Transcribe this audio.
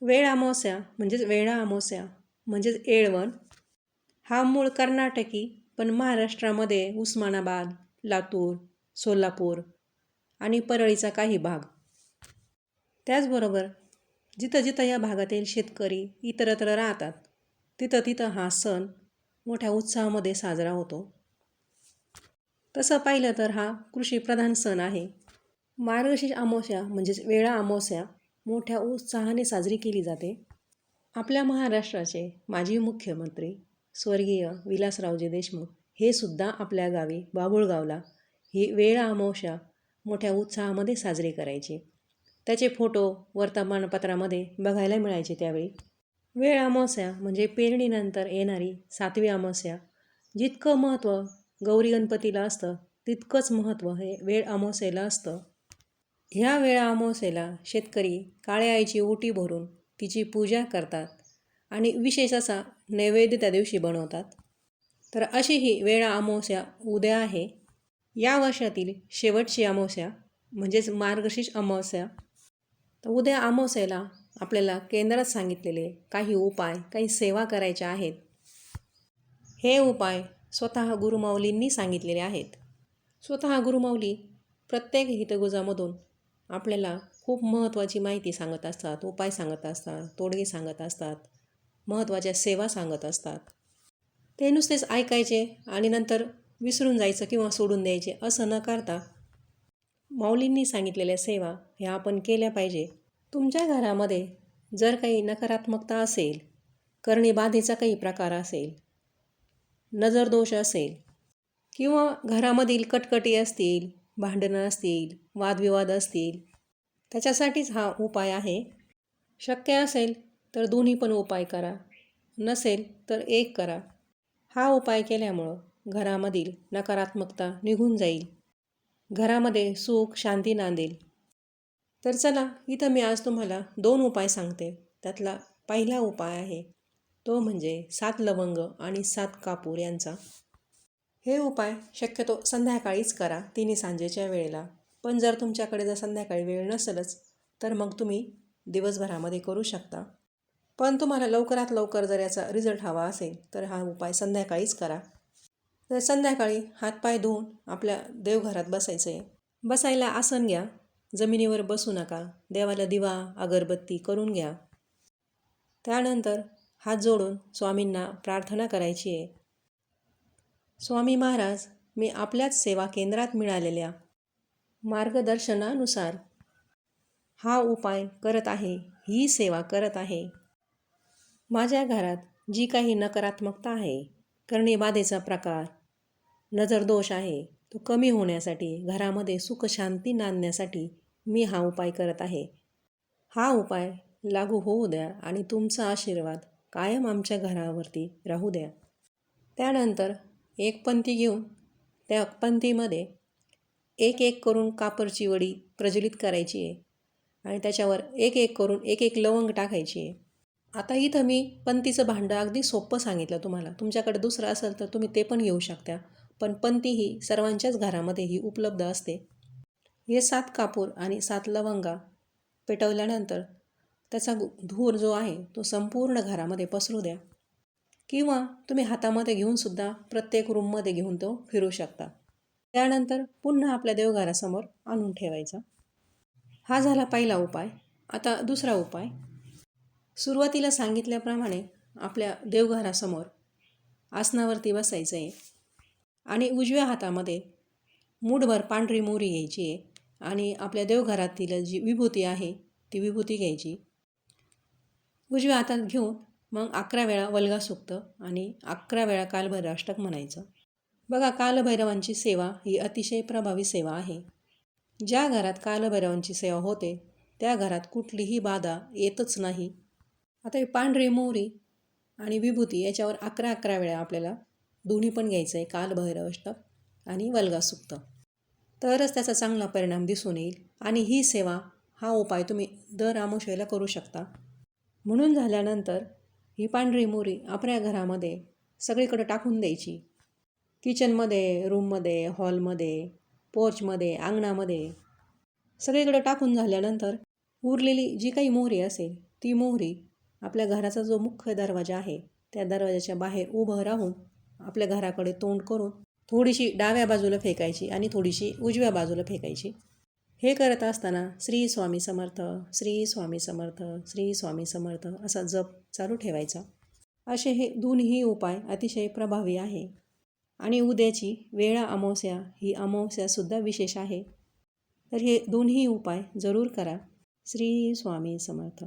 वेळ अमावस्या म्हणजेच वेळा अमावस्या म्हणजेच येळवण हा मूळ कर्नाटकी पण महाराष्ट्रामध्ये उस्मानाबाद, लातूर, सोलापूर आणि परळीचा काही भाग. त्याचबरोबर जिथं जिथं या भागातील शेतकरी इतरत्र राहतात तिथं तिथं हा सण मोठ्या उत्साहामध्ये साजरा होतो. तसं पाहिलं तर हा कृषीप्रधान सण आहे. मार्गशीर्ष अमावस्या म्हणजेच वेळा अमावस्या मोठ्या उत्साहाने साजरी केली जाते. आपल्या महाराष्ट्राचे माजी मुख्यमंत्री स्वर्गीय विलासरावजी देशमुख हे सुद्धा आपल्या गावी बाभुळगावला ही वेळा अमावस्या मोठ्या उत्साहामध्ये साजरी करायची. त्याचे फोटो वर्तमानपत्रामध्ये बघायला मिळायचे त्यावेळी. वेळ अमावस्या म्हणजे पेरणीनंतर येणारी 7वी अमावस्या. जितकं महत्त्व गौरी गणपतीला असतं तितकंच महत्त्व हे वेळ अमावस्येला असतं. ह्या वेळा अमावस्येला शेतकरी काळ्या आईची ओटी भरून तिची पूजा करतात आणि विशेष असा नैवेद्य त्या दिवशी बनवतात. तर अशी ही वेळा अमावस्या उद्या आहे. या वर्षातील शेवटची अमावस्या म्हणजेच मार्गशीर्ष अमावस्या. तर उद्या अमावस्येला आपल्याला केंद्रात सांगितलेले काही उपाय, काही सेवा करायच्या आहेत. हे उपाय स्वतः गुरुमाऊलींनी सांगितलेले आहेत. स्वतः गुरुमाऊली प्रत्येक हितगुजामधून आपल्याला खूप महत्त्वाची माहिती सांगत असतात, उपाय सांगत असतात, तोडगे सांगत असतात, महत्त्वाच्या सेवा सांगत असतात. ते नुसतेच ऐकायचे आणि नंतर विसरून जायचं किंवा सोडून द्यायचे असं न करता माऊलींनी सांगितलेल्या सेवा ह्या आपण केल्या पाहिजे. तुमच्या घरामध्ये जर काही नकारात्मकता असेल, करणीबाधेचा काही प्रकार असेल, नजरदोष असेल किंवा घरामधील कटकटी असतील, भांडणं असतील, वादविवाद असतील, त्याच्यासाठीच हा उपाय आहे. शक्य असेल तर दोन्ही पण उपाय करा, नसेल तर एक करा. हा उपाय केल्यामुळं घरामधील नकारात्मकता निघून जाईल, घरामध्ये सुख शांती नांदेल. तर चला, इथं मी आज तुम्हाला 2 उपाय सांगते. त्यातला पहिला उपाय आहे तो म्हणजे 7 लवंग आणि 7 कापूर यांचा. हे उपाय शक्यतो संध्याकाळीच करा, 3 सांजेच्या वेळेला. पण जर तुमच्याकडे जर संध्याकाळी वेळ नसेलच तर मग तुम्ही दिवसभरामध्ये करू शकता. पण तुम्हाला लवकरात लवकर जर याचा रिझल्ट हवा असेल तर हा उपाय संध्याकाळीच करा. तर संध्याकाळी हातपाय धुवून आपल्या देवघरात बसायचं आहे. बसायला आसन घ्या, जमिनीवर बसू नका. देवाला दिवा अगरबत्ती करून घ्या. त्यानंतर हात जोडून स्वामींना प्रार्थना करायची आहे. स्वामी महाराज, मी आपल्याच सेवा केंद्रात मिळालेल्या मार्गदर्शनानुसार हा उपाय करत आहे, ही सेवा करत आहे. माझ्या घरात जी काही नकारात्मकता आहे, करणीबाधेचा प्रकार, नजरदोष आहे, तो कमी होण्यासाठी, घरामध्ये सुख शांती नांदण्यासाठी मी हा उपाय करत आहे. हा उपाय लागू होऊ द्या आणि तुमचा आशीर्वाद कायम आमच्या घरावरती राहू द्या. त्यानंतर एक पंती घेऊन त्या पंतीमध्ये एक एक करून कापरची वडी प्रज्वलित करायची आहे आणि त्याच्यावर एक एक करून एक एक लवंग टाकायची आहे. आता इथं मी पंतीचं भांडं अगदी सोपं सांगितलं तुम्हाला. तुमच्याकडे दुसरं असेल तर तुम्ही ते पण घेऊ शकता. पण पंती ही सर्वांच्याच घरामध्ये ही उपलब्ध असते. हे 7 कापूर आणि 7 लवंगा पेटवल्यानंतर त्याचा धूर जो आहे तो संपूर्ण घरामध्ये पसरू द्या. किंवा तुम्ही हातामध्ये घेऊनसुद्धा प्रत्येक रूममध्ये घेऊन तो फिरू शकता. त्यानंतर पुन्हा आपल्या देवघरासमोर आणून ठेवायचा. हा झाला पहिला उपाय. आता दुसरा उपाय. सुरुवातीला सांगितल्याप्रमाणे आपल्या देवघरासमोर आसनावरती बसायचं आहे आणि उजव्या हातामध्ये मूठभर पांढरी मोहरी घ्यायची आहे आणि आपल्या देवघरातील जी विभूती आहे ती विभूती घ्यायची. उजव्या हातात घेऊन मग 11 वेळा वल्गा सुक्त आणि 11 वेळा कालभैरवाष्टक म्हणायचं. बघा, कालभैरवांची सेवा ही अतिशय प्रभावी सेवा आहे. ज्या घरात कालभैरवांची सेवा होते त्या घरात कुठलीही बाधा येतच नाही. आता ही पांढरी मोहरी आणि विभूती याच्यावर 11 वेळा आपल्याला दोन्ही पण घ्यायचं आहे, कालभैरवाष्टक आणि वल्गा सुक्त. तरच त्याचा चांगला परिणाम दिसून येईल आणि ही सेवा, हा उपाय तुम्ही दर अमावस्येला करू शकता. म्हणून झाल्यानंतर ही पांढरी मोहरी आपल्या घरामध्ये सगळीकडे टाकून द्यायची. किचनमध्ये, रूममध्ये, हॉलमध्ये, पोर्चमध्ये, अंगणामध्ये सगळीकडे टाकून झाल्यानंतर उरलेली जी काही मोहरी असेल ती मोहरी आपल्या घराचा जो मुख्य दरवाजा आहे त्या दरवाजाच्या बाहेर उभं राहून आपल्या घराकडे तोंड करून थोडीशी डाव्या बाजूला फेकायची आणि थोडीशी उजव्या बाजूला फेकायची. हे करत असताना श्री स्वामी समर्थ, श्री स्वामी समर्थ, श्री स्वामी समर्थ असा जप चालू ठेवायचा. असे हे दोन्ही उपाय अतिशय प्रभावी आहे. आणि उद्याची वेळा अमावस्या ही अमावस्यासुद्धा विशेष आहे. तर हे दोन्ही उपाय जरूर करा. श्री स्वामी समर्थ.